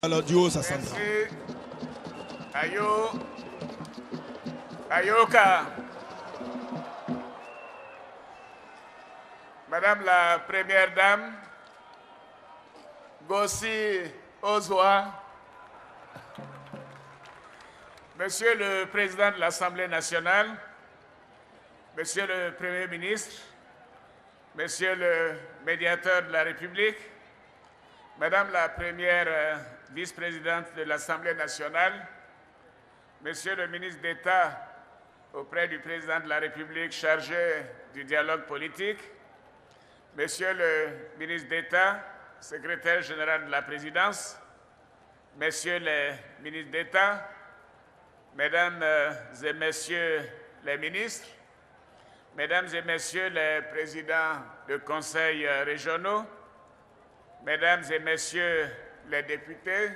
Alors duo, ça s'entend. Merci. Ayoka. Madame la Première Dame, Gossi Ozwa, Monsieur le Président de l'Assemblée nationale, Monsieur le Premier ministre, Monsieur le Médiateur de la République, Madame la Première Vice-présidente de l'Assemblée nationale, Monsieur le ministre d'État auprès du Président de la République chargé du dialogue politique, Monsieur le ministre d'État, secrétaire général de la Présidence, Messieurs les ministres d'État, Mesdames et Messieurs les ministres, Mesdames et Messieurs les présidents de conseils régionaux, Mesdames et Messieurs les députés,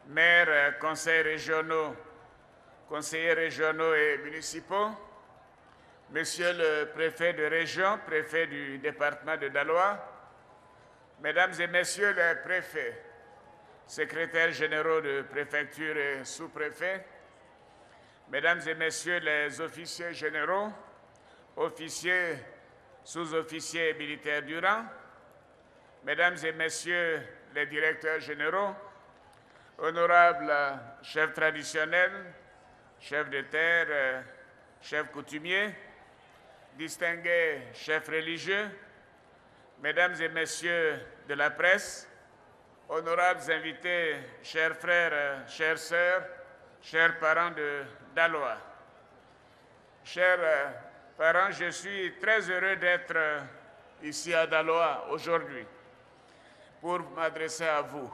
maires, conseils régionaux, conseillers régionaux et municipaux, Monsieur le préfet de région, préfet du département de Daloa, Mesdames et Messieurs les préfets, secrétaires généraux de préfecture et sous-préfets, Mesdames et Messieurs les officiers généraux, officiers, sous-officiers et militaires du rang, Mesdames et Messieurs les directeurs généraux, honorables chefs traditionnels, chefs de terre, chefs coutumiers, distingués chefs religieux, Mesdames et Messieurs de la presse, honorables invités, chers frères, chères sœurs, chers parents de Daloa. Chers parents, je suis très heureux d'être ici à Daloa aujourd'hui pour m'adresser à vous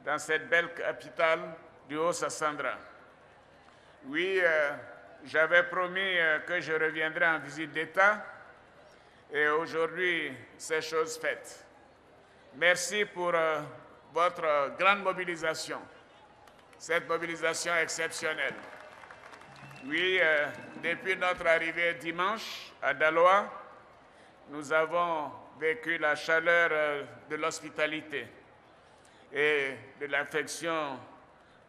dans cette belle capitale du Haut-Sassandra. Oui, j'avais promis que je reviendrais en visite d'État et aujourd'hui, c'est chose faite. Merci pour votre grande mobilisation, cette mobilisation exceptionnelle. Oui, depuis notre arrivée dimanche à Daloa, nous avons vécu la chaleur de l'hospitalité et de l'affection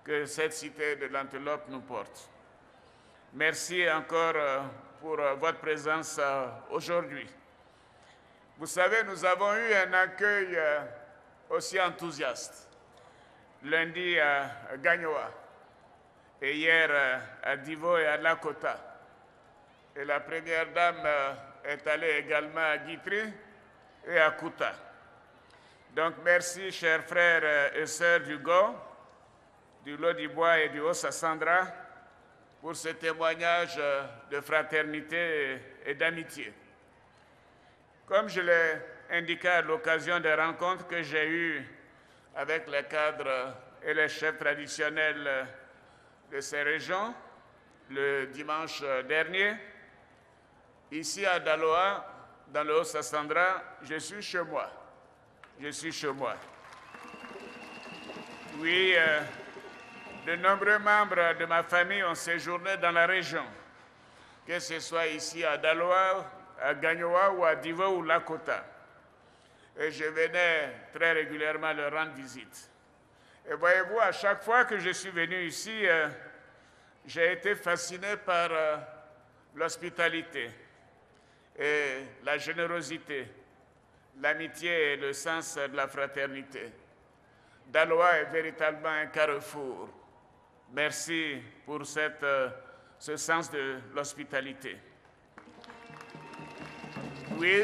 que cette cité de l'Antelope nous porte. Merci encore pour votre présence aujourd'hui. Vous savez, nous avons eu un accueil aussi enthousiaste lundi à Gagnoa et hier à Divo et à Lakota. Et la Première Dame est allée également à Guitry et à Kouta. Donc merci, chers frères et sœurs du Go, du Lodibois et du Haut-Sassandra, pour ce témoignage de fraternité et d'amitié. Comme je l'ai indiqué à l'occasion des rencontres que j'ai eues avec les cadres et les chefs traditionnels de ces régions le dimanche dernier, ici à Daloa, dans le Haut-Sassandra, je suis chez moi. Je suis chez moi. Oui, de nombreux membres de ma famille ont séjourné dans la région, que ce soit ici à Daloa, à Gagnoa ou à Divo ou Lakota. Et je venais très régulièrement leur rendre visite. Et voyez-vous, à chaque fois que je suis venu ici, j'ai été fasciné par l'hospitalité et la générosité, l'amitié et le sens de la fraternité. Daloa est véritablement un carrefour. Merci pour ce sens de l'hospitalité. Oui,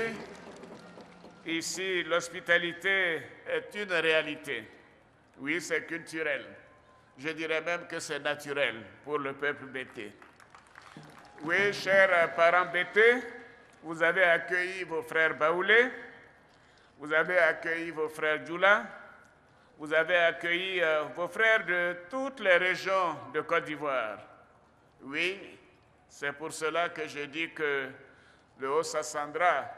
ici, l'hospitalité est une réalité. Oui, c'est culturel. Je dirais même que c'est naturel pour le peuple bété. Oui, chers parents bété, vous avez accueilli vos frères Baoulé, vous avez accueilli vos frères Djoula, vous avez accueilli vos frères de toutes les régions de Côte d'Ivoire. Oui, c'est pour cela que je dis que le Haut-Sassandra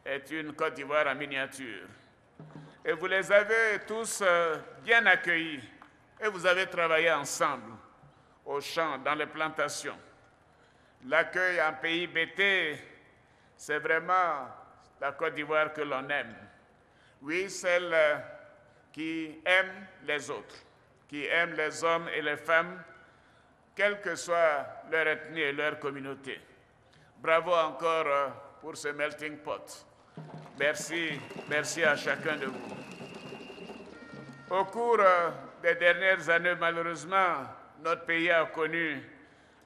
est une Côte d'Ivoire en miniature. Et vous les avez tous bien accueillis et vous avez travaillé ensemble au champ, dans les plantations. L'accueil en pays bété, c'est vraiment la Côte d'Ivoire que l'on aime. Oui, celle qui aiment les autres, qui aiment les hommes et les femmes, quelle que soit leur ethnie et leur communauté. Bravo encore pour ce melting pot. Merci, merci à chacun de vous. Au cours des dernières années, malheureusement, notre pays a connu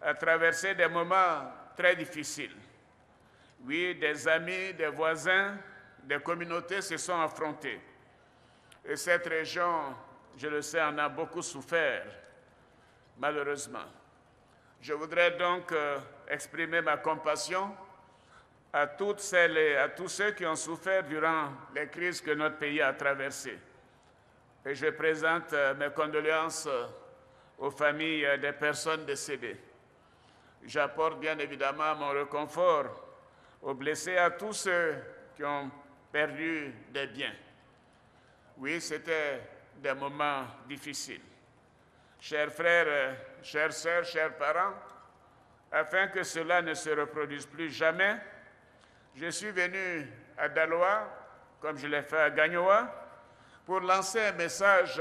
à traverser des moments très difficiles. Oui, des amis, des voisins, des communautés se sont affrontés. Et cette région, je le sais, en a beaucoup souffert, malheureusement. Je voudrais donc exprimer ma compassion à toutes celles et à tous ceux qui ont souffert durant les crises que notre pays a traversées. Et je présente mes condoléances aux familles des personnes décédées. J'apporte bien évidemment mon réconfort aux blessés et à tous ceux qui ont perdu des biens. Oui, c'était des moments difficiles. Chers frères, chères sœurs, chers parents, afin que cela ne se reproduise plus jamais, je suis venu à Daloa, comme je l'ai fait à Gagnoa, pour lancer un message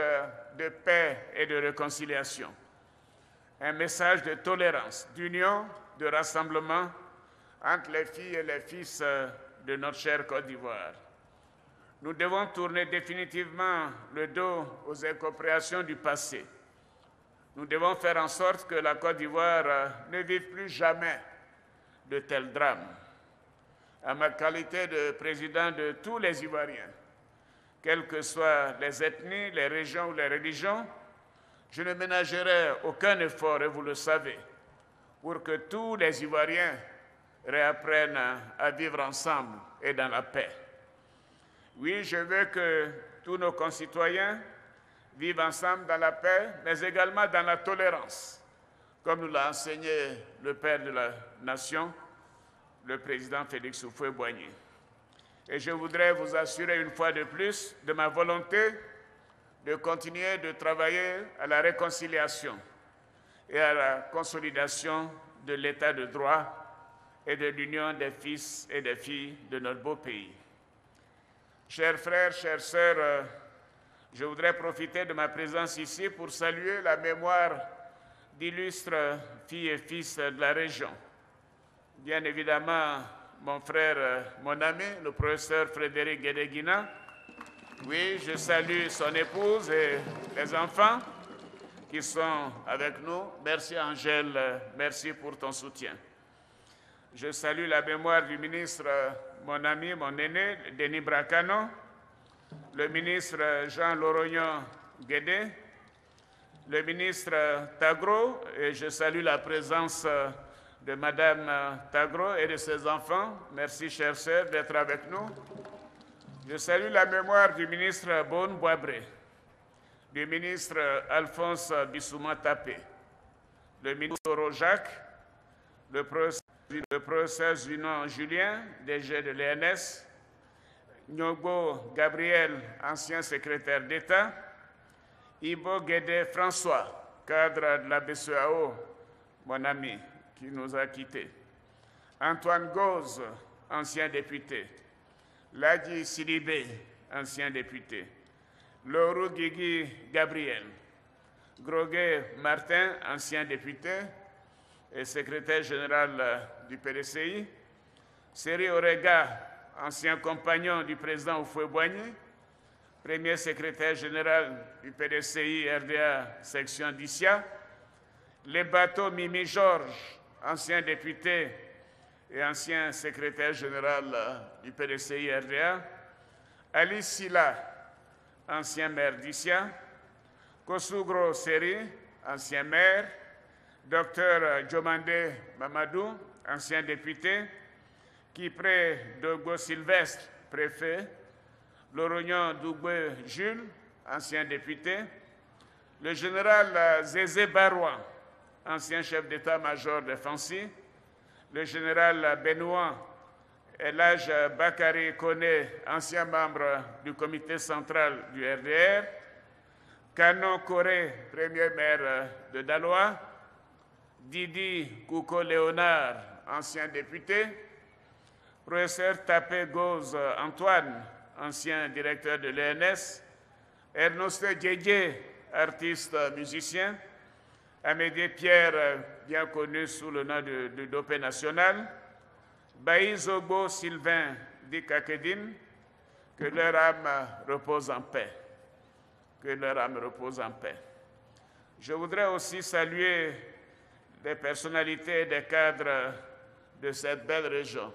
de paix et de réconciliation, un message de tolérance, d'union, de rassemblement entre les filles et les fils de notre chère Côte d'Ivoire. Nous devons tourner définitivement le dos aux incompréhensions du passé. Nous devons faire en sorte que la Côte d'Ivoire ne vive plus jamais de tels drames. À ma qualité de président de tous les Ivoiriens, quelles que soient les ethnies, les régions ou les religions, je ne ménagerai aucun effort, et vous le savez, pour que tous les Ivoiriens réapprennent à vivre ensemble et dans la paix. Oui, je veux que tous nos concitoyens vivent ensemble dans la paix, mais également dans la tolérance, comme nous l'a enseigné le père de la nation, le président Félix Houphouët-Boigny. Et je voudrais vous assurer une fois de plus de ma volonté de continuer de travailler à la réconciliation et à la consolidation de l'état de droit et de l'union des fils et des filles de notre beau pays. Chers frères, chères sœurs, je voudrais profiter de ma présence ici pour saluer la mémoire d'illustres filles et fils de la région. Bien évidemment, mon frère, mon ami, le professeur Frédéric Guédé-Guina. Oui, je salue son épouse et les enfants qui sont avec nous. Merci Angèle, merci pour ton soutien. Je salue la mémoire du ministre, mon ami, mon aîné, Denis Bracano, le ministre Jean Lorognon Guédé, le ministre Tagro, et je salue la présence de Madame Tagro et de ses enfants. Merci, chères sœurs, d'être avec nous. Je salue la mémoire du ministre Beaune Boisbré, du ministre Alphonse Bissouma-Tapé, le ministre Rojac, le professeur Zinon Julien, DG de l'ENS, Nyogo Gabriel, ancien secrétaire d'État, Ibo Guédé François, cadre de la BCEAO, mon ami, qui nous a quittés, Antoine Gauze, ancien député, Ladji Sidibé, ancien député, Loro Guigui Gabriel, Groguet Martin, ancien député et secrétaire général du PDCI, Seri Orega, ancien compagnon du président Houphouët-Boigny, premier secrétaire général du PDCI RDA section d'Issia, les bateaux Mimi Georges, ancien député et ancien secrétaire général du PDCI RDA, Ali Silla, ancien maire d'Issia, Kosugro Seri, ancien maire, Dr Jomande Mamadou, ancien député, Kipré Dogo Sylvestre, préfet, Lorognon Dougbe Jules, ancien député, le général Zézé Barouan, ancien chef d'état-major de Fancy, le général Benoît Elhadj Bakary Koné, ancien membre du comité central du RDR, Canon Coré, premier maire de Daloa, Didi Kouko Léonard, ancien député, professeur Tapé Gauze Antoine, ancien directeur de l'ENS, Ernest Djedje, artiste musicien. Amédée Pierre, bien connu sous le nom de Dopé National. Baï Zobo Sylvain Dikakedim, que leur âme repose en paix. Que leur âme repose en paix. Je voudrais aussi saluer des personnalités et des cadres de cette belle région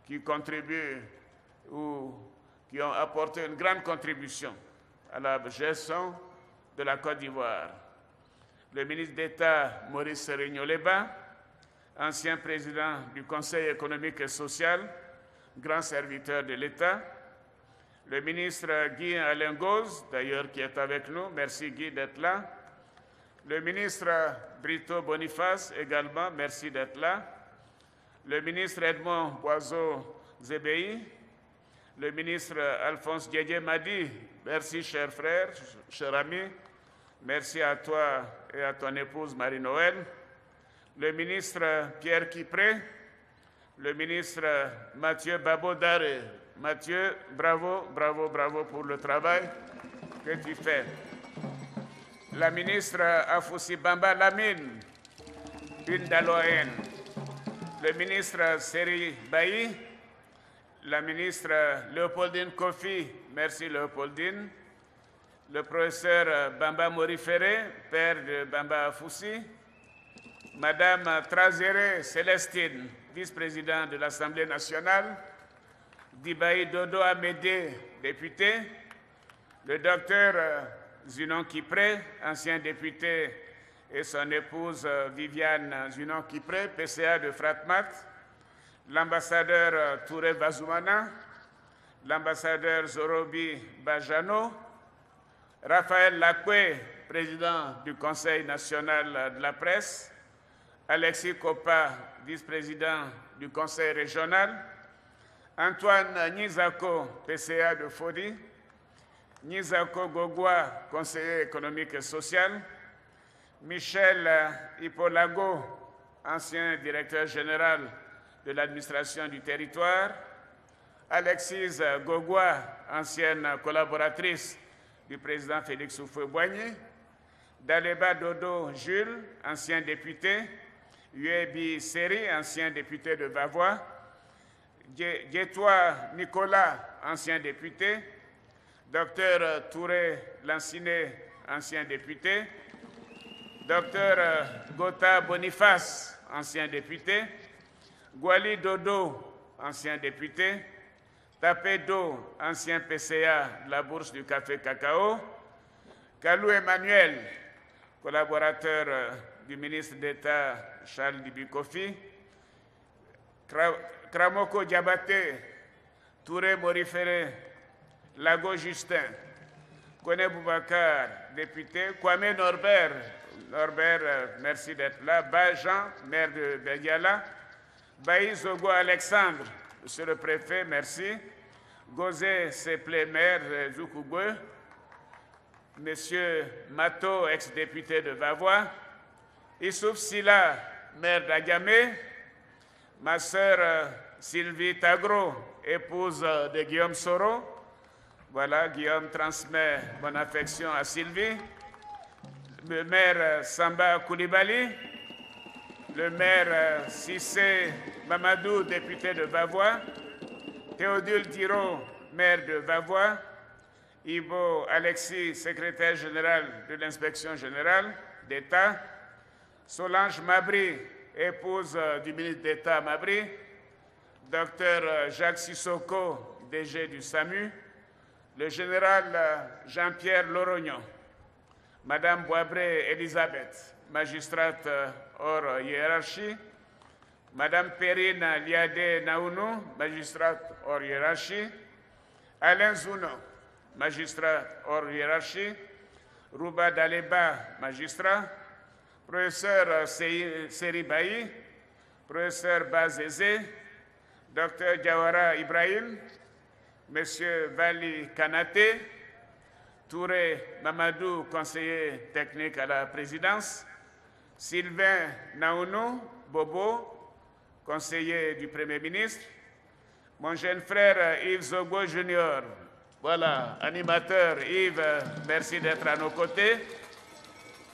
qui contribuent ou qui ont apporté une grande contribution à la gestion de la Côte d'Ivoire. Le ministre d'État Maurice Serigno-Leba, ancien président du Conseil économique et social, grand serviteur de l'État. Le ministre Guy Alain Goz, d'ailleurs qui est avec nous, merci Guy d'être là. Le ministre Brito Boniface également, merci d'être là. Le ministre Edmond Boiseau-Zébéi, le ministre Alphonse Djedje Madi, merci cher frère, cher ami, merci à toi et à ton épouse Marie-Noël. Le ministre Pierre Kipré, le ministre Mathieu Babo-Daré. Mathieu, bravo, bravo, bravo pour le travail que tu fais. La ministre Afoussi Bamba Lamine, une Daloaenne. Le ministre Seri Bailly, la ministre Léopoldine Kofi, merci Léopoldine. Le professeur Bamba Morifere, père de Bamba Afoussi. Madame Trazere Célestine, vice-présidente de l'Assemblée nationale. Dibaï Dodo Amédée, député. Le docteur Zunon Kipré, ancien député, et son épouse Viviane Zunon Kipré, PCA de Fratmat. L'ambassadeur Touré Vazoumana. L'ambassadeur Zorobi Bajano. Raphaël Lacoué, président du Conseil national de la presse. Alexis Kopa, vice-président du Conseil régional. Antoine Nizako, PCA de Fodi. Nizako Gogwa, conseiller économique et social. Michel Hipolago, ancien directeur général de l'administration du territoire. Alexis Gogwa, ancienne collaboratrice du président Félix Houphouët-Boigny. Daleba Dodo Jules, ancien député. Uebi Seri, ancien député de Vavois. Djetoua Nicolas, ancien député. Docteur Touré Lanciné, ancien député. Docteur Gota Boniface, ancien député. Gwali Dodo, ancien député. Tapé Do, ancien PCA de la Bourse du Café Cacao. Kalou Emmanuel, collaborateur du ministre d'État Charles Dibikofi. Kramoko Diabaté, Touré Morifere, Lago Justin, Kone Boubacar, député, Kwame Norbert, merci d'être là, Bajan, maire de Bediala, Baï Zogo Alexandre, monsieur le préfet, merci, Gozé Seplé, maire de Zoukougwe, monsieur Mato, ex-député de Vavois, Issouf Silla, maire d'Agamé, ma sœur Sylvie Tagro, épouse de Guillaume Soro. Voilà, Guillaume transmet mon affection à Sylvie. Le maire Samba Koulibaly. Le maire Sissé Mamadou, député de Vavois. Théodule Diro, maire de Vavois. Ivo Alexis, secrétaire général de l'inspection générale d'État. Solange Mabry, épouse du ministre d'État Mabry. Docteur Jacques Sissoko, DG du SAMU. Le général Jean-Pierre Lorognon. Madame Boabré Elisabeth, magistrate hors hiérarchie. Madame Perrine Liadé Naounou, magistrate hors hiérarchie. Alain Zouno, magistrat hors hiérarchie. Rouba Daleba, magistrat. Professeur Seri Bailly. Professeur Bazézé. Docteur Diawara Ibrahim. Monsieur Vali Kanaté. Touré Mamadou, conseiller technique à la présidence. Sylvain Naounou Bobo, conseiller du Premier ministre. Mon jeune frère Yves Zogo Junior, Voilà, animateur Yves, merci d'être à nos côtés.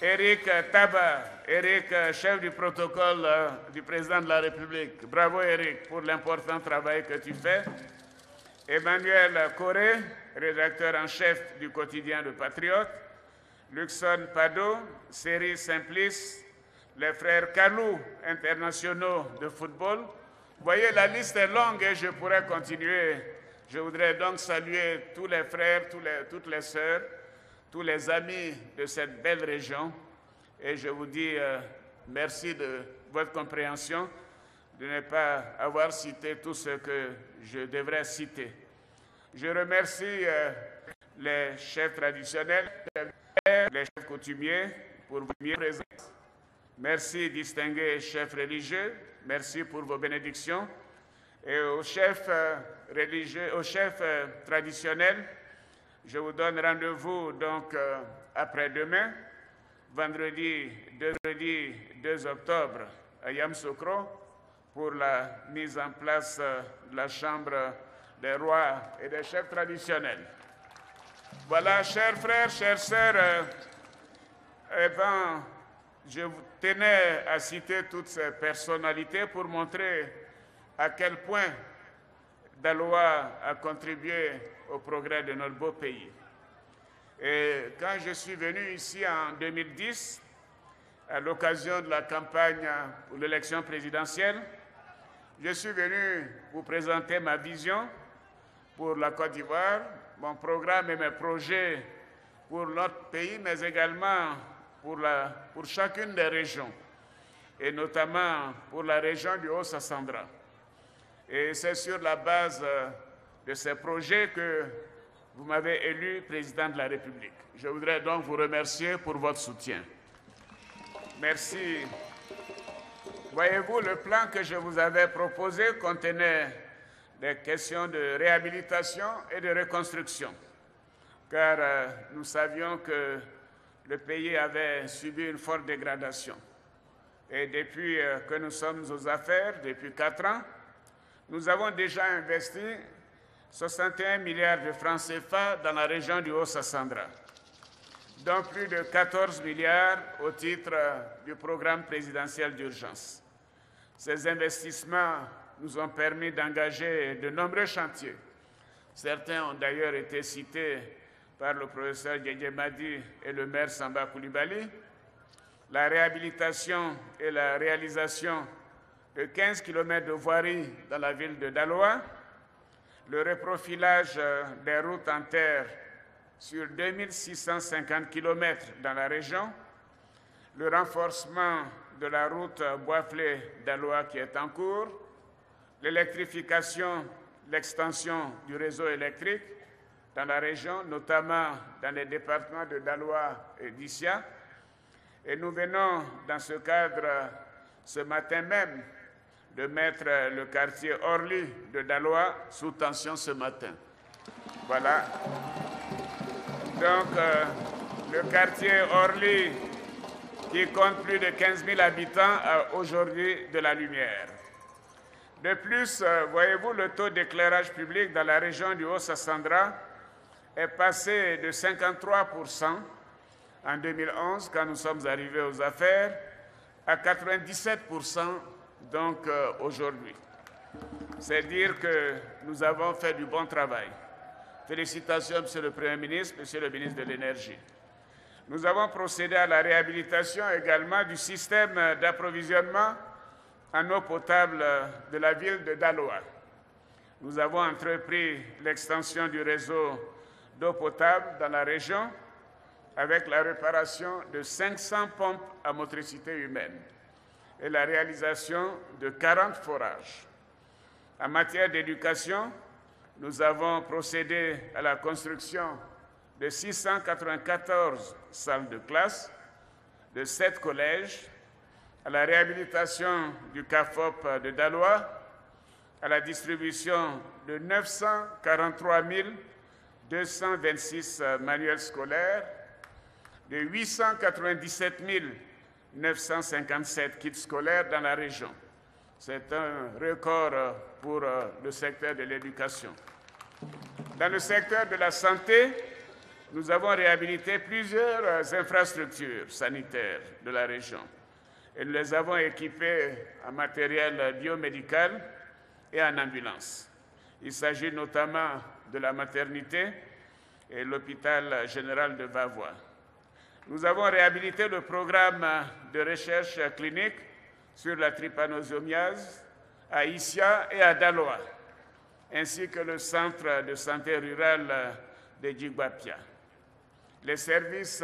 Eric Tabar, Eric, chef du protocole du président de la République. Bravo Eric pour l'important travail que tu fais. Emmanuel Coré, rédacteur en chef du quotidien Le Patriote. Luxon Pado, Série Simplice, les frères Kalou, internationaux de football. Vous voyez, la liste est longue et je pourrais continuer. Je voudrais donc saluer tous les frères, toutes les sœurs, tous les amis de cette belle région. Et je vous dis merci de votre compréhension, de ne pas avoir cité tout ce que je devrais citer. Je remercie les chefs traditionnels, les chefs coutumiers pour vos présence. Merci, distingués chefs religieux. Merci pour vos bénédictions. Et aux chefs religieux, aux chefs traditionnels, je vous donne rendez-vous donc après-demain, vendredi 2 octobre à Yamoussoukro pour la mise en place de la Chambre des rois et des chefs traditionnels. Voilà, chers frères, chères sœurs, je tenais à citer toutes ces personnalités pour montrer à quel point Daloa a contribué au progrès de notre beau pays. Et quand je suis venu ici en 2010, à l'occasion de la campagne pour l'élection présidentielle, je suis venu vous présenter ma vision pour la Côte d'Ivoire, mon programme et mes projets pour notre pays, mais également pour chacune des régions, et notamment pour la région du Haut-Sassandra. Et c'est sur la base de ces projets que vous m'avez élu président de la République. Je voudrais donc vous remercier pour votre soutien. Merci. Voyez-vous, le plan que je vous avais proposé contenait des questions de réhabilitation et de reconstruction, car nous savions que le pays avait subi une forte dégradation. Et depuis que nous sommes aux affaires, depuis 4 ans, nous avons déjà investi 61 milliards de francs CFA dans la région du Haut-Sassandra, dont plus de 14 milliards au titre du programme présidentiel d'urgence. Ces investissements nous ont permis d'engager de nombreux chantiers. Certains ont d'ailleurs été cités par le professeur Didier Madi et le maire Samba Koulibaly. La réhabilitation et la réalisation de 15 km de voirie dans la ville de Daloa, le reprofilage des routes en terre sur 2650 km dans la région, le renforcement de la route Boisflé-Daloa qui est en cours, l'électrification, l'extension du réseau électrique dans la région, notamment dans les départements de Daloa et d'Issia. Et nous venons, dans ce cadre, ce matin même, de mettre le quartier Orly de Daloa sous tension ce matin. Voilà. Donc, le quartier Orly, qui compte plus de 15 000 habitants, a aujourd'hui de la lumière. De plus, voyez-vous, le taux d'éclairage public dans la région du Haut-Sassandra est passé de 53% en 2011, quand nous sommes arrivés aux affaires, à 97% donc aujourd'hui. C'est dire que nous avons fait du bon travail. Félicitations, Monsieur le Premier ministre, Monsieur le ministre de l'Énergie. Nous avons procédé à la réhabilitation également du système d'approvisionnement en eau potable de la ville de Daloa. Nous avons entrepris l'extension du réseau d'eau potable dans la région avec la réparation de 500 pompes à motricité humaine et la réalisation de 40 forages. En matière d'éducation, nous avons procédé à la construction de 694 salles de classe, de 7 collèges, à la réhabilitation du CAFOP de Daloa, à la distribution de 943 226 manuels scolaires, de 897 957 kits scolaires dans la région. C'est un record pour le secteur de l'éducation. Dans le secteur de la santé, nous avons réhabilité plusieurs infrastructures sanitaires de la région et nous les avons équipées en matériel biomédical et en ambulance. Il s'agit notamment de la maternité et l'hôpital général de Vavois. Nous avons réhabilité le programme de recherche clinique sur la trypanosomiase à Issia et à Daloa, ainsi que le centre de santé rural de Djigwapia. Les services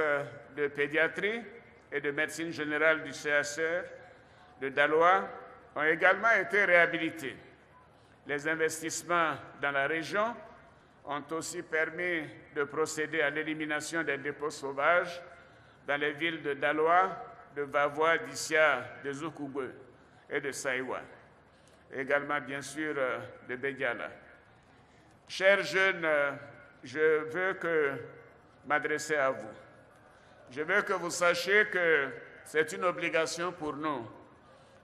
de pédiatrie et de médecine générale du CHR de Daloa ont également été réhabilités. Les investissements dans la région ont aussi permis de procéder à l'élimination des dépôts sauvages dans les villes de Daloa, de Vavois, d'Issia, de Zoukougwe et de Saïwa, également bien sûr de Bediala. Chers jeunes, je veux m'adresser à vous. Je veux que vous sachiez que c'est une obligation pour nous,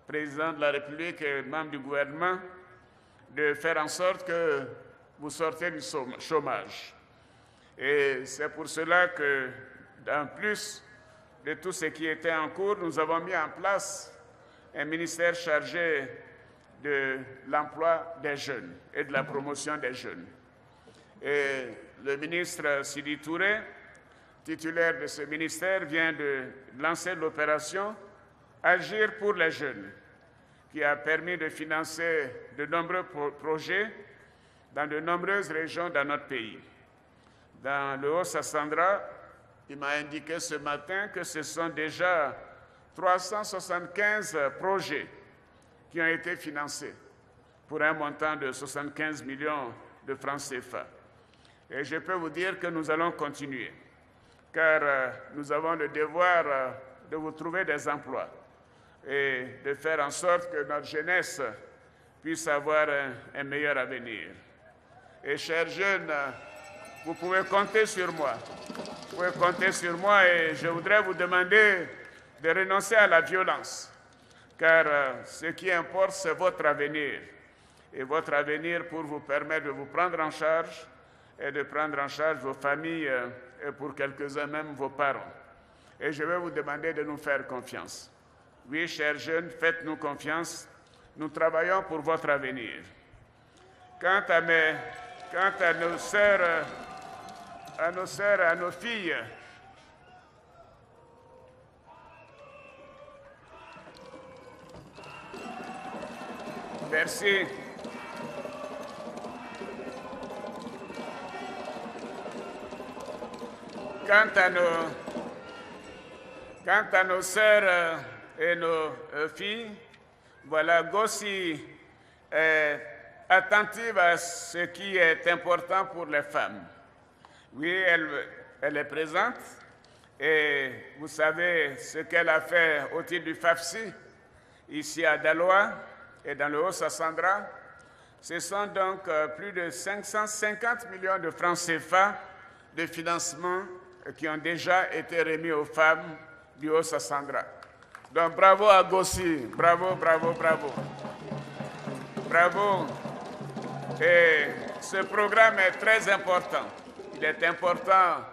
président de la République et membres du gouvernement, de faire en sorte que vous sortez du chômage. Et c'est pour cela que, en plus de tout ce qui était en cours, nous avons mis en place un ministère chargé de l'emploi des jeunes et de la promotion des jeunes. Et le ministre Sidi Touré, titulaire de ce ministère, vient de lancer l'opération Agir pour les jeunes, qui a permis de financer de nombreux projets dans de nombreuses régions dans notre pays. Dans le Haut-Sassandra, il m'a indiqué ce matin que ce sont déjà 375 projets qui ont été financés pour un montant de 75 millions de francs CFA. Et je peux vous dire que nous allons continuer, car nous avons le devoir de vous trouver des emplois et de faire en sorte que notre jeunesse puisse avoir un meilleur avenir. Et chers jeunes, vous pouvez compter sur moi. Vous pouvez compter sur moi et je voudrais vous demander de renoncer à la violence, car ce qui importe, c'est votre avenir. Et votre avenir pour vous permettre de vous prendre en charge et de prendre en charge vos familles et pour quelques-uns même vos parents. Et je vais vous demander de nous faire confiance. Oui, chers jeunes, faites-nous confiance. Nous travaillons pour votre avenir. Quant à nos sœurs, à nos filles, merci. Quant à nos sœurs et nos filles, voilà, Gossi est attentive à ce qui est important pour les femmes. Oui, elle est présente et vous savez ce qu'elle a fait au titre du FAFSI, ici à Daloa et dans le Haut-Sassandra. Ce sont donc plus de 550 millions de francs CFA de financement qui ont déjà été remis aux femmes du Haut-Sassandra. Donc bravo à Gossi, bravo, bravo, bravo. Bravo. Et ce programme est très important. Il est important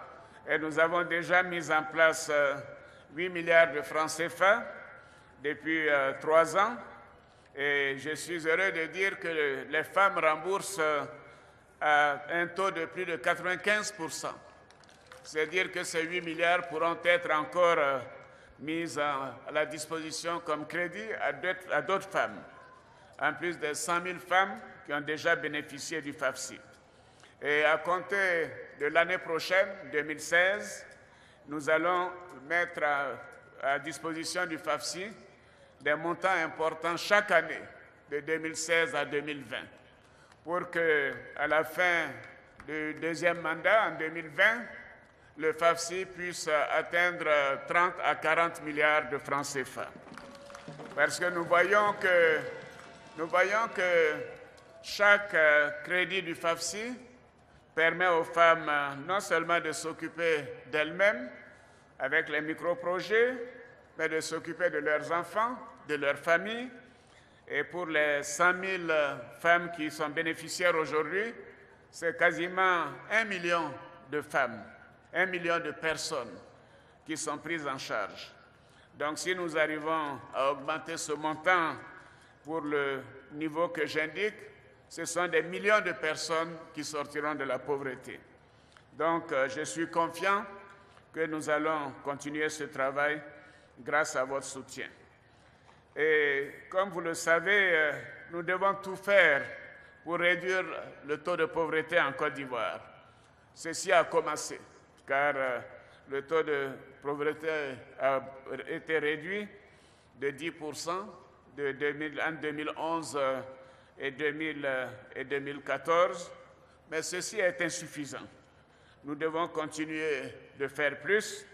et nous avons déjà mis en place 8 milliards de francs CFA depuis 3 ans. Et je suis heureux de dire que les femmes remboursent à un taux de plus de 95%. C'est-à-dire que ces 8 milliards pourront être encore mis à la disposition comme crédit à d'autres femmes, en plus des 100 000 femmes qui ont déjà bénéficié du FAFSI. Et à compter de l'année prochaine, 2016, nous allons mettre à disposition du FAFSI des montants importants chaque année, de 2016 à 2020, pour qu'à la fin du deuxième mandat, en 2020, le FAFSI puisse atteindre 30 à 40 milliards de francs CFA. Parce que nous voyons que chaque crédit du FAFSI permet aux femmes non seulement de s'occuper d'elles-mêmes avec les micro-projets, mais de s'occuper de leurs enfants, de leurs familles. Et pour les 100 000 femmes qui sont bénéficiaires aujourd'hui, c'est quasiment 1 million de femmes, 1 million de personnes qui sont prises en charge. Donc si nous arrivons à augmenter ce montant pour le niveau que j'indique, ce sont des millions de personnes qui sortiront de la pauvreté. Donc je suis confiant que nous allons continuer ce travail grâce à votre soutien. Et comme vous le savez, nous devons tout faire pour réduire le taux de pauvreté en Côte d'Ivoire. Ceci a commencé, car le taux de pauvreté a été réduit de 10% en 2011 et 2014, mais ceci est insuffisant. Nous devons continuer de faire plus,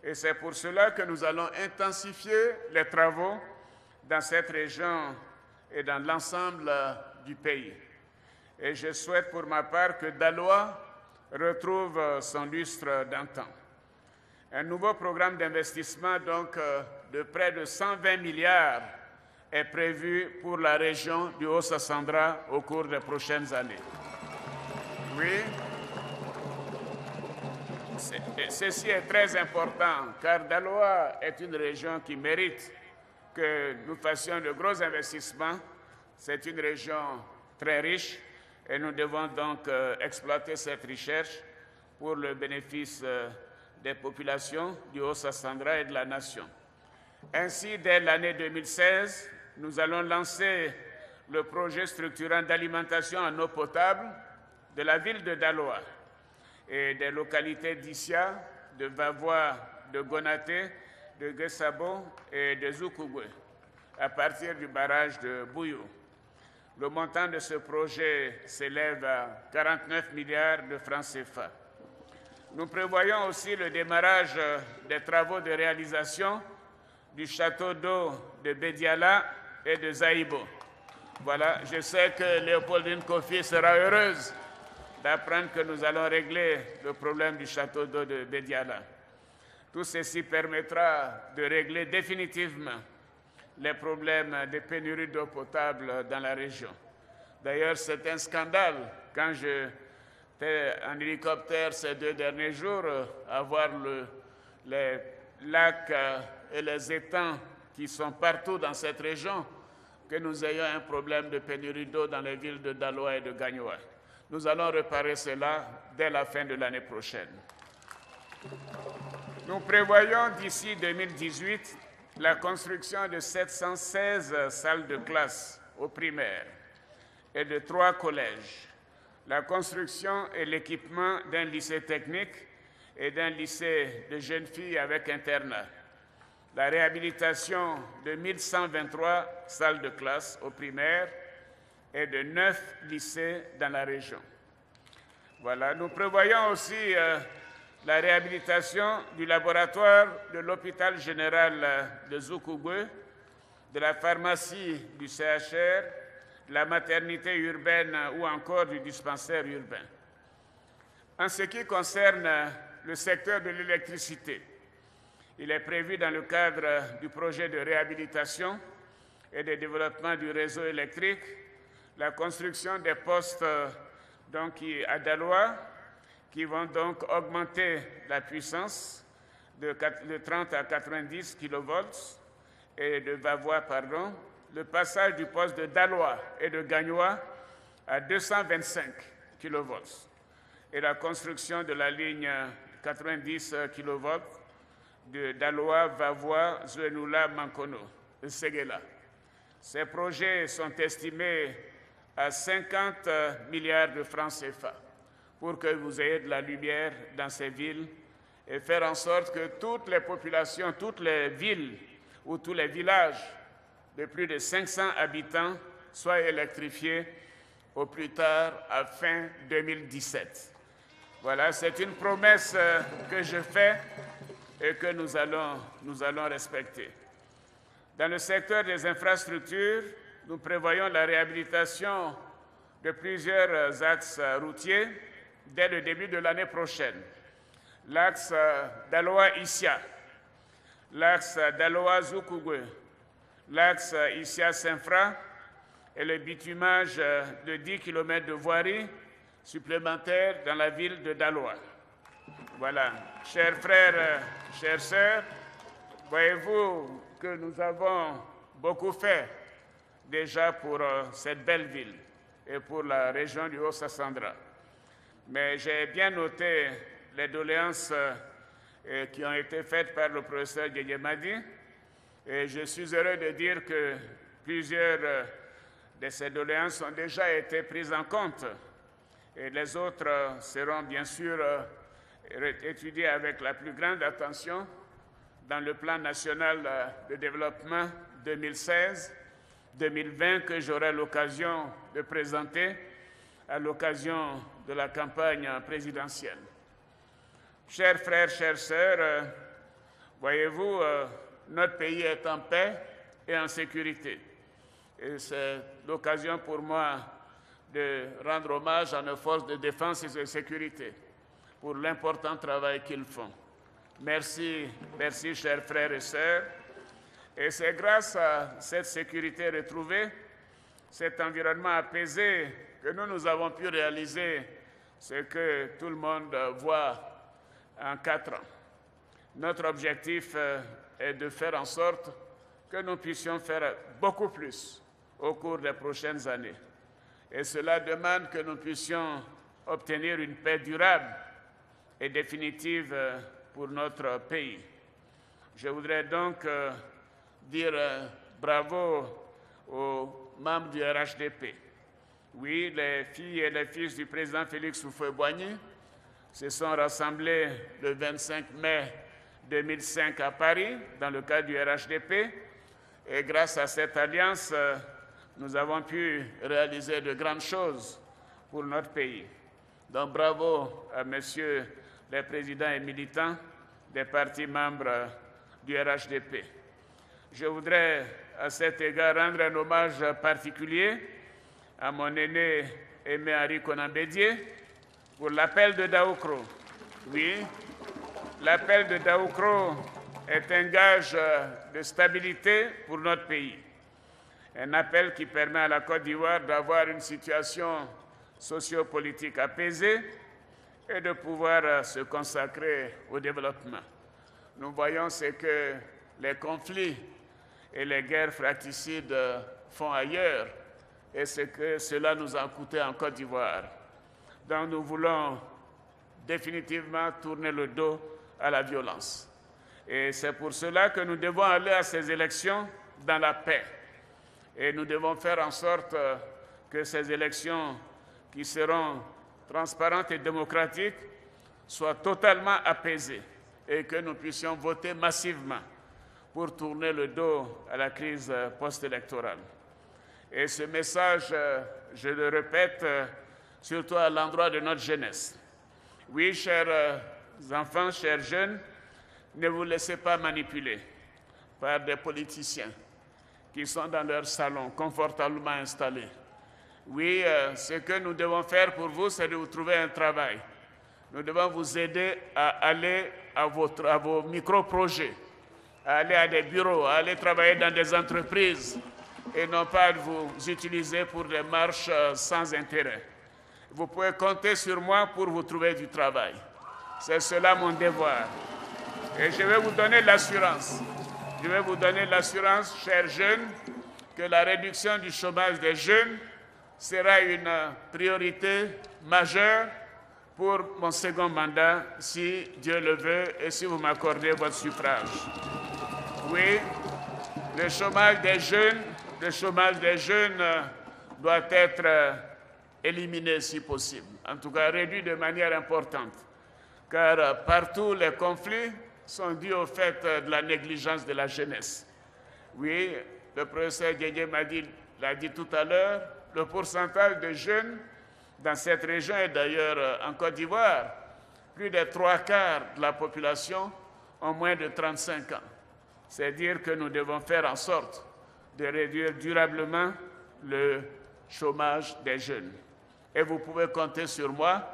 et c'est pour cela que nous allons intensifier les travaux dans cette région et dans l'ensemble du pays. Et je souhaite pour ma part que Daloa retrouve son lustre d'antan. Un nouveau programme d'investissement donc de près de 120 milliards est prévu pour la région du Haut-Sassandra au cours des prochaines années. Oui, ceci est très important car Daloa est une région qui mérite que nous fassions de gros investissements. C'est une région très riche et nous devons donc exploiter cette richesse pour le bénéfice des populations du Haut-Sassandra et de la nation. Ainsi, dès l'année 2016, nous allons lancer le projet structurant d'alimentation en eau potable de la ville de Daloa et des localités d'Issia, de Vavois, de Gonaté, de Guessabo et de Zoukougoué, à partir du barrage de Bouyou. Le montant de ce projet s'élève à 49 milliards de francs CFA. Nous prévoyons aussi le démarrage des travaux de réalisation du château d'eau de Bédiala et de Zaïbo. Voilà, je sais que Léopoldine Kofi sera heureuse d'apprendre que nous allons régler le problème du château d'eau de Bédiala. Tout ceci permettra de régler définitivement les problèmes de pénurie d'eau potable dans la région. D'ailleurs, c'est un scandale quand j'étais en hélicoptère ces 2 derniers jours à voir les lacs et les étangs qui sont partout dans cette région, que nous ayons un problème de pénurie d'eau dans les villes de Daloa et de Gagnoa. Nous allons réparer cela dès la fin de l'année prochaine. Nous prévoyons d'ici 2018 la construction de 716 salles de classe au primaire et de 3 collèges, la construction et l'équipement d'un lycée technique et d'un lycée de jeunes filles avec internat, la réhabilitation de 1123 salles de classe au primaire et de 9 lycées dans la région. Voilà, nous prévoyons aussi la réhabilitation du laboratoire de l'hôpital général de Zoukougoué, de la pharmacie du CHR, de la maternité urbaine ou encore du dispensaire urbain. En ce qui concerne le secteur de l'électricité, il est prévu dans le cadre du projet de réhabilitation et de développement du réseau électrique la construction des postes à Daloa qui vont donc augmenter la puissance de 30 à 90 kV et de Vavois, le passage du poste de Daloa et de Gagnoa à 225 kV et la construction de la ligne 90 kV de Daloa, Vavois, Zouenoula, Mankono, Séguéla. Ces projets sont estimés à 50 milliards de francs CFA pour que vous ayez de la lumière dans ces villes et faire en sorte que toutes les populations, toutes les villes ou tous les villages de plus de 500 habitants soient électrifiés au plus tard à fin 2017. Voilà, c'est une promesse que je fais et que nous allons respecter. Dans le secteur des infrastructures, nous prévoyons la réhabilitation de plusieurs axes routiers dès le début de l'année prochaine. L'axe Daloa-Issia, l'axe Daloa-Zoukougoué, l'axe Issia-Saint-Fra et le bitumage de 10 km de voirie supplémentaires dans la ville de Daloa. Voilà, chers frères, chères sœurs, voyez-vous que nous avons beaucoup fait déjà pour cette belle ville et pour la région du Haut-Sassandra. Mais j'ai bien noté les doléances qui ont été faites par le professeur Diédié-Madi et je suis heureux de dire que plusieurs de ces doléances ont déjà été prises en compte et les autres seront bien sûr étudiées avec la plus grande attention dans le plan national de développement 2016-2020 que j'aurai l'occasion de présenter à l'occasion de la campagne présidentielle. Chers frères, chères sœurs, voyez-vous, notre pays est en paix et en sécurité. Et c'est l'occasion pour moi de rendre hommage à nos forces de défense et de sécurité pour l'important travail qu'ils font. Merci, merci, chers frères et sœurs. Et c'est grâce à cette sécurité retrouvée, cet environnement apaisé, que nous avons pu réaliser ce que tout le monde voit en 4 ans. Notre objectif est de faire en sorte que nous puissions faire beaucoup plus au cours des prochaines années. Et cela demande que nous puissions obtenir une paix durable et définitive pour notre pays. Je voudrais donc dire bravo aux membres du RHDP. Oui, les filles et les fils du président Félix Houphouët-Boigny se sont rassemblés le 25 mai 2005 à Paris, dans le cadre du RHDP. Et grâce à cette alliance, nous avons pu réaliser de grandes choses pour notre pays. Donc bravo à messieurs les présidents et militants des partis membres du RHDP. Je voudrais à cet égard rendre un hommage particulier à mon aîné Aimé Henri Konan Bédié pour l'appel de Daoukro. Oui, l'appel de Daoukro est un gage de stabilité pour notre pays. Un appel qui permet à la Côte d'Ivoire d'avoir une situation sociopolitique apaisée et de pouvoir se consacrer au développement. Nous voyons ce que les conflits et les guerres fratricides font ailleurs et ce que cela nous a coûté en Côte d'Ivoire. Donc nous voulons définitivement tourner le dos à la violence. Et c'est pour cela que nous devons aller à ces élections dans la paix. Et nous devons faire en sorte que ces élections qui seront transparentes et démocratiques soient totalement apaisées et que nous puissions voter massivement pour tourner le dos à la crise post-électorale. Et ce message, je le répète, surtout à l'endroit de notre jeunesse. Oui, chers enfants, chers jeunes, ne vous laissez pas manipuler par des politiciens qui sont dans leur salon, confortablement installés. Oui, ce que nous devons faire pour vous, c'est de vous trouver un travail. Nous devons vous aider à aller à vos micro-projets, à aller à des bureaux, à aller travailler dans des entreprises et non pas de vous utiliser pour des marches sans intérêt. Vous pouvez compter sur moi pour vous trouver du travail. C'est cela mon devoir. Et je vais vous donner l'assurance. Je vais vous donner l'assurance, chers jeunes, que la réduction du chômage des jeunes sera une priorité majeure pour mon second mandat, si Dieu le veut et si vous m'accordez votre suffrage. Oui, le chômage des jeunes doit être éliminé si possible, en tout cas réduit de manière importante, car partout les conflits sont dus au fait de la négligence de la jeunesse. Oui, le professeur Diédié-Madi l'a dit tout à l'heure, le pourcentage de jeunes dans cette région et d'ailleurs en Côte d'Ivoire, plus des 3/4 de la population ont moins de 35 ans. C'est dire que nous devons faire en sorte de réduire durablement le chômage des jeunes. Et vous pouvez compter sur moi.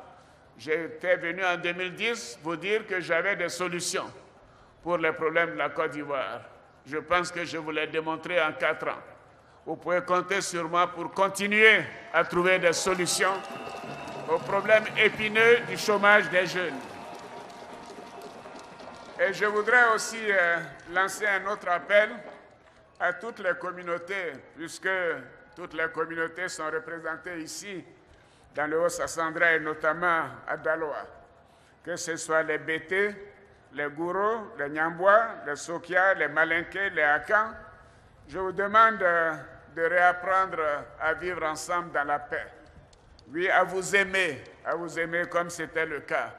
J'étais venu en 2010 vous dire que j'avais des solutions pour les problèmes de la Côte d'Ivoire. Je pense que je vous l'ai démontré en 4 ans. Vous pouvez compter sur moi pour continuer à trouver des solutions au problème épineux du chômage des jeunes. Et je voudrais aussi lancer un autre appel à toutes les communautés, puisque toutes les communautés sont représentées ici, dans le Haut-Sassandra et notamment à Daloa. Que ce soit les Bété, les Gouro, les Nyambois, les Sokia, les Malinké, les Akans, je vous demande de réapprendre à vivre ensemble dans la paix. Oui, à vous aimer comme c'était le cas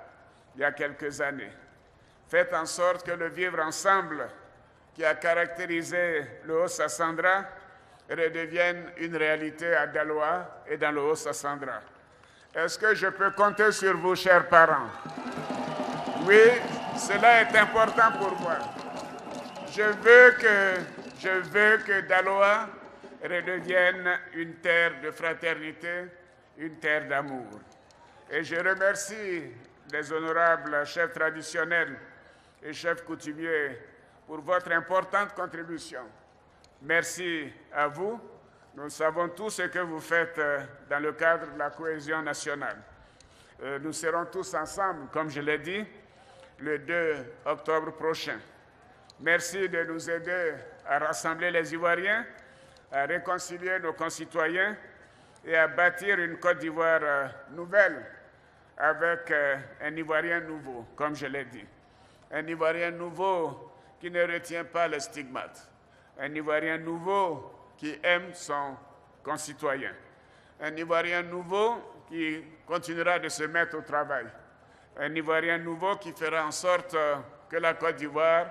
il y a quelques années. Faites en sorte que le vivre ensemble qui a caractérisé le Haut-Sassandra redevienne une réalité à Daloa et dans le Haut-Sassandra. Est-ce que je peux compter sur vous, chers parents? Oui, cela est important pour moi. Je veux que Daloa redevienne une terre de fraternité, une terre d'amour. Et je remercie les honorables chefs traditionnels et chefs coutumiers pour votre importante contribution. Merci à vous. Nous savons tout ce que vous faites dans le cadre de la cohésion nationale. Nous serons tous ensemble, comme je l'ai dit, le 2 octobre prochain. Merci de nous aider à rassembler les Ivoiriens, à réconcilier nos concitoyens et à bâtir une Côte d'Ivoire nouvelle avec un Ivoirien nouveau, comme je l'ai dit. Un Ivoirien nouveau qui ne retient pas le stigmate. Un Ivoirien nouveau qui aime son concitoyen. Un Ivoirien nouveau qui continuera de se mettre au travail. Un Ivoirien nouveau qui fera en sorte que la Côte d'Ivoire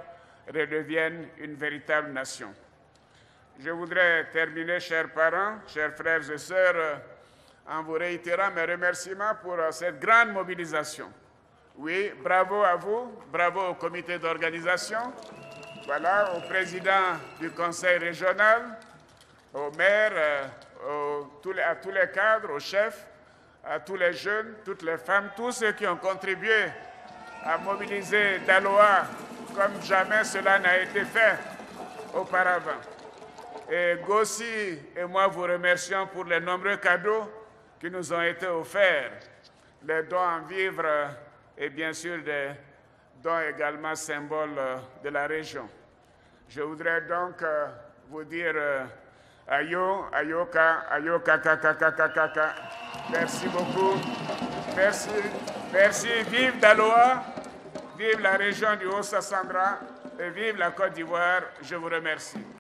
redevienne une véritable nation. Je voudrais terminer, chers parents, chers frères et sœurs, en vous réitérant mes remerciements pour cette grande mobilisation. Oui, bravo à vous, bravo au comité d'organisation, voilà, au président du conseil régional, aux maires, à tous les cadres, aux chefs, à tous les jeunes, toutes les femmes, tous ceux qui ont contribué à mobiliser Daloa comme jamais cela n'a été fait auparavant. Et Gossi et moi vous remercions pour les nombreux cadeaux qui nous ont été offerts, les dons en vivres et bien sûr des dons également symboles de la région. Je voudrais donc vous dire Ayo, Ayoka, Ayoka, Kaka. Merci beaucoup. Merci. Merci. Vive Daloa, vive la région du Haut-Sassandra et vive la Côte d'Ivoire. Je vous remercie.